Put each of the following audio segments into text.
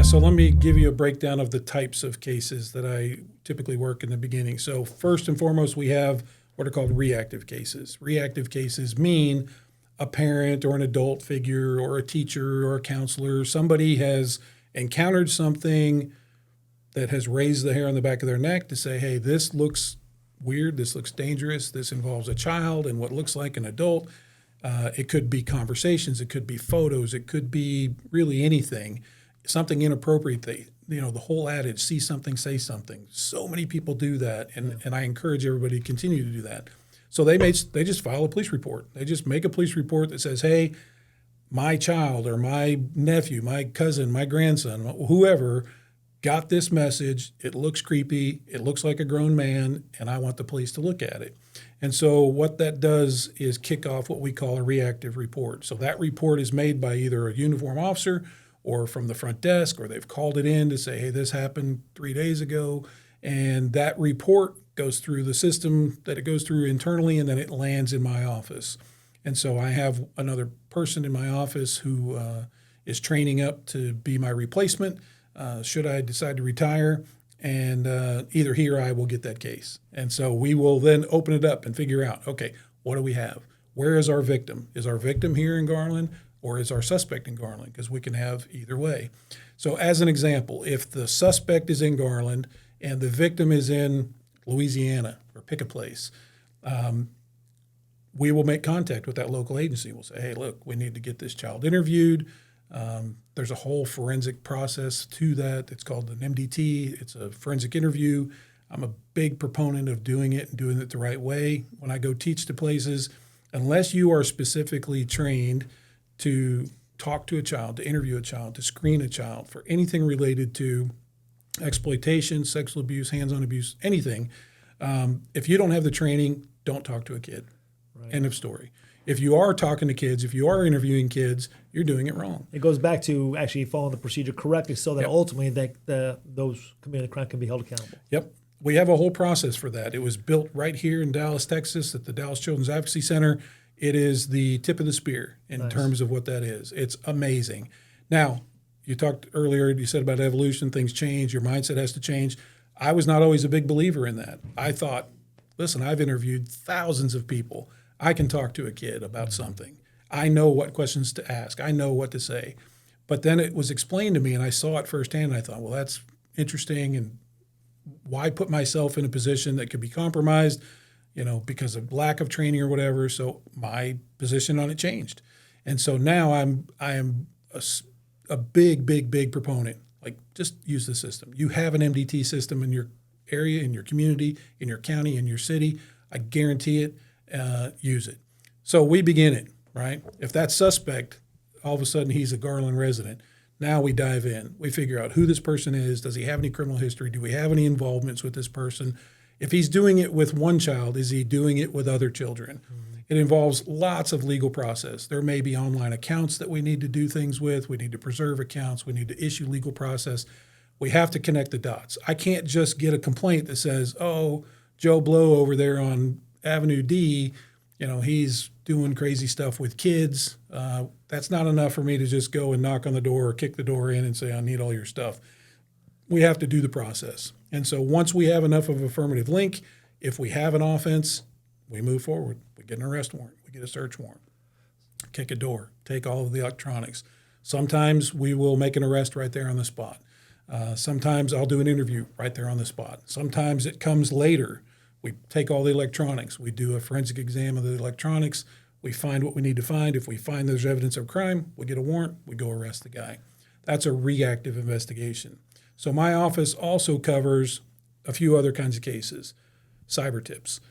Yeah, so let me give you a breakdown of the types of cases that I typically work in the beginning. So first and foremost, we have what are called reactive cases. Reactive cases mean a parent or an adult figure or a teacher or a counselor, somebody has encountered something that has raised the hair on the back of their neck to say, hey, this looks weird, this looks dangerous, this involves a child and what looks like an adult. It could be conversations, it could be photos, it could be really anything, something inappropriate. The whole adage, see something, say something. So many people do that, and I encourage everybody to continue to do that. So they just file a police report. They just make a police report that says, hey, my child or my nephew, my cousin, my grandson, whoever got this message. It looks creepy. It looks like a grown man, and I want the police to look at it. And so what that does is kick off what we call a reactive report. So that report is made by either a uniformed officer or from the front desk, or they've called it in to say, hey, this happened 3 days ago. And that report goes through the system that it goes through internally, and then it lands in my office. And so I have another person in my office who is training up to be my replacement should I decide to retire, and either he or I will get that case. And so we will then open it up and figure out, okay, what do we have? Where is our victim? Is our victim here in Garland, or is our suspect in Garland? Because we can have either way. So as an example, if the suspect is in Garland and the victim is in Louisiana, or pick a place, we will make contact with that local agency. We'll say, hey, look, we need to get this child interviewed. There's a whole forensic process to that. It's called an MDT. It's a forensic interview. I'm a big proponent of doing it and doing it the right way. When I go teach to places, unless you are specifically trained to talk to a child, to interview a child, to screen a child for anything related to exploitation, sexual abuse, hands-on abuse, anything, if you don't have the training, don't talk to a kid. Right. End of story. If you are talking to kids, if you are interviewing kids, you're doing it wrong. It goes back to actually following the procedure correctly so that ultimately those committing crime can be held accountable. Yep. We have a whole process for that. It was built right here in Dallas, Texas at the Dallas Children's Advocacy Center. It is the tip of the spear in terms of what that is. It's amazing. Now, you talked earlier, you said about evolution, things change, your mindset has to change. I was not always a big believer in that. I thought, listen, I've interviewed thousands of people. I can talk to a kid about something. I know what questions to ask. I know what to say. But then it was explained to me, and I saw it firsthand, and I thought, well, that's interesting, and why put myself in a position that could be compromised, because of lack of training or whatever. So my position on it changed. And so now I am a big proponent. Like, just use the system. You have an MDT system in your area, in your community, in your county, in your city. I guarantee it. Use it. So we begin it, right? If that suspect, all of a sudden he's a Garland resident, now we dive in. We figure out who this person is. Does he have any criminal history? Do we have any involvements with this person? If he's doing it with one child, is he doing it with other children? Mm-hmm. It involves lots of legal process. There may be online accounts that we need to do things with. We need to preserve accounts. We need to issue legal process. We have to connect the dots. I can't just get a complaint that says, oh, Joe Blow over there on Avenue D, he's doing crazy stuff with kids. That's not enough for me to just go and knock on the door or kick the door in and say, I need all your stuff. We have to do the process. And so once we have enough of affirmative link, if we have an offense, we move forward. We get an arrest warrant. We get a search warrant. Kick a door. Take all of the electronics. Sometimes we will make an arrest right there on the spot. Sometimes I'll do an interview right there on the spot. Sometimes it comes later. We take all the electronics. We do a forensic exam of the electronics. We find what we need to find. If we find there's evidence of crime, we get a warrant. We go arrest the guy. That's a reactive investigation. So my office also covers a few other kinds of cases. Cyber tips.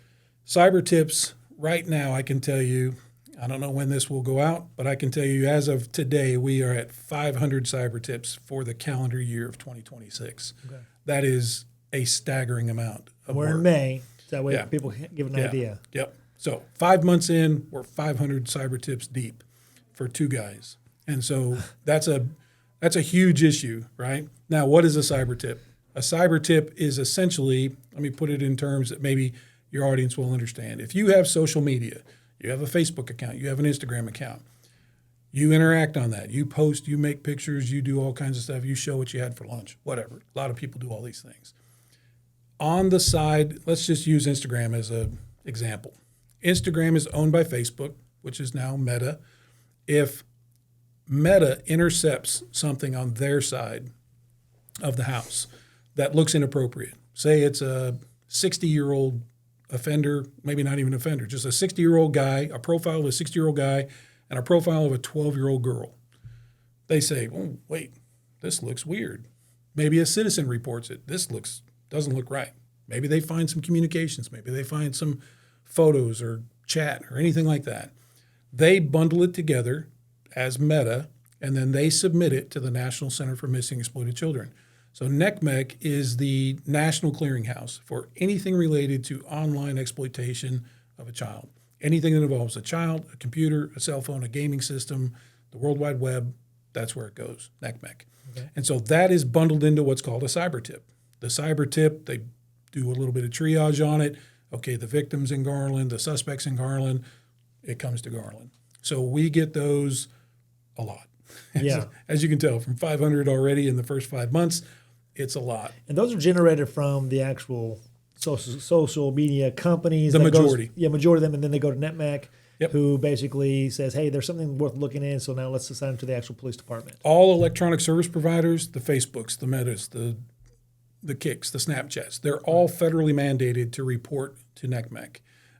Cyber tips, right now, I can tell you, I don't know when this will go out, but I can tell you as of today, we are at 500 cyber tips for the calendar year of 2026. Okay. That is a staggering amount of work. We're in May. That way people give an idea. Yep. So 5 months in, we're 500 cyber tips deep for 2 guys. And so that's a huge issue, right? Now, what is a cyber tip? A cyber tip is essentially, let me put it in terms that maybe your audience will understand. If you have social media, you have a Facebook account, you have an Instagram account, You interact on that. You post, you make pictures, you do all kinds of stuff. You show what you had for lunch, whatever. A lot of people do all these things. On the side, let's just use Instagram as an example. Instagram is owned by Facebook, which is now Meta. If Meta intercepts something on their side of the house that looks inappropriate, say it's a 60-year-old offender, maybe not even offender, just a 60-year-old guy, a profile of a 60-year-old guy, and a profile of a 12-year-old girl. They say, oh, wait, this looks weird. Maybe a citizen reports it. This doesn't look right. Maybe they find some communications. Maybe they find some photos or chat or anything like that. They bundle it together as Meta, and then they submit it to the National Center for Missing and Exploited Children. So NCMEC is the national clearinghouse for anything related to online exploitation of a child. Anything that involves a child, a computer, a cell phone, a gaming system, the World Wide Web, that's where it goes, NCMEC. Okay. And so that is bundled into what's called a cyber tip. The cyber tip, they do a little bit of triage on it. Okay, the victim's in Garland, the suspect's in Garland, it comes to Garland. So we get those a lot. Yeah. As you can tell, from 500 already in the first 5 months, it's a lot. And those are generated from the actual social media companies. The majority. Majority of them. And then they go to NCMEC, yep, who basically says, hey, there's something worth looking in, so now let's assign them to the actual police department. All electronic service providers, the Facebooks, the Metas, the Kicks, the Snapchats, they're all federally mandated to report to NCMEC.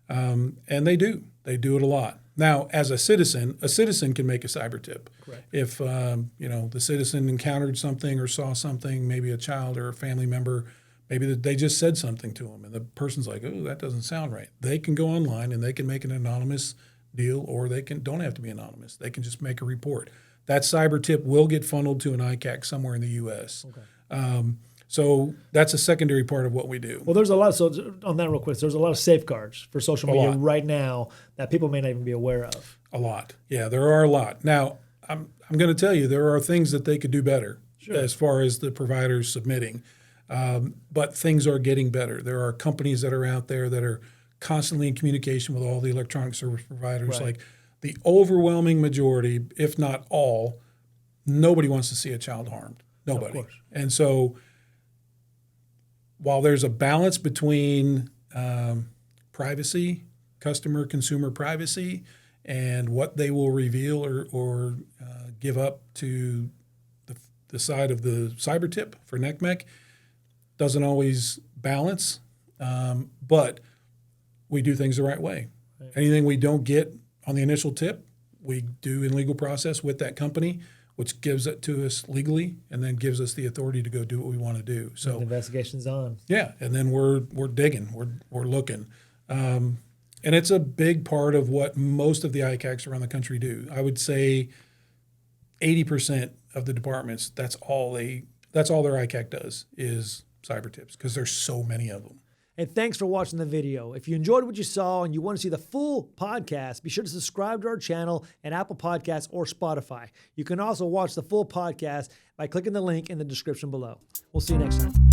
And they do. They do it a lot. Now, as a citizen can make a cyber tip. Correct. If the citizen encountered something or saw something, maybe a child or a family member, maybe they just said something to them, and the person's like, "Oh, that doesn't sound right." They can go online and they can make an anonymous deal, or they don't have to be anonymous. They can just make a report. That cyber tip will get funneled to an ICAC somewhere in the U.S. Okay. So that's a secondary part of what we do. Well, there's a lot. So on that real quick, there's a lot of safeguards for social media right now that people may not even be aware of. A lot. Yeah, there are a lot. Now, I'm going to tell you, there are things that they could do better as far as the providers submitting. But things are getting better. There are companies that are out there that are constantly in communication with all the electronic service providers. Right. Like the overwhelming majority, if not all, nobody wants to see a child harmed. Nobody. Of course. And so while there's a balance between privacy, consumer privacy, and what they will reveal or give up to the side of the cyber tip for NCMEC, doesn't always balance, but we do things the right way. Right. Anything we don't get on the initial tip, we do in legal process with that company, which gives it to us legally and then gives us the authority to go do what we want to do. So the investigation's on. Yeah, and then we're digging, we're looking. And it's a big part of what most of the ICACs around the country do. I would say 80% of the departments, that's all their ICAC does is cyber tips, because there's so many of them. And thanks for watching the video. If you enjoyed what you saw and you want to see the full podcast, be sure to subscribe to our channel at Apple Podcasts or Spotify. You can also watch the full podcast by clicking the link in the description below. We'll see you next time.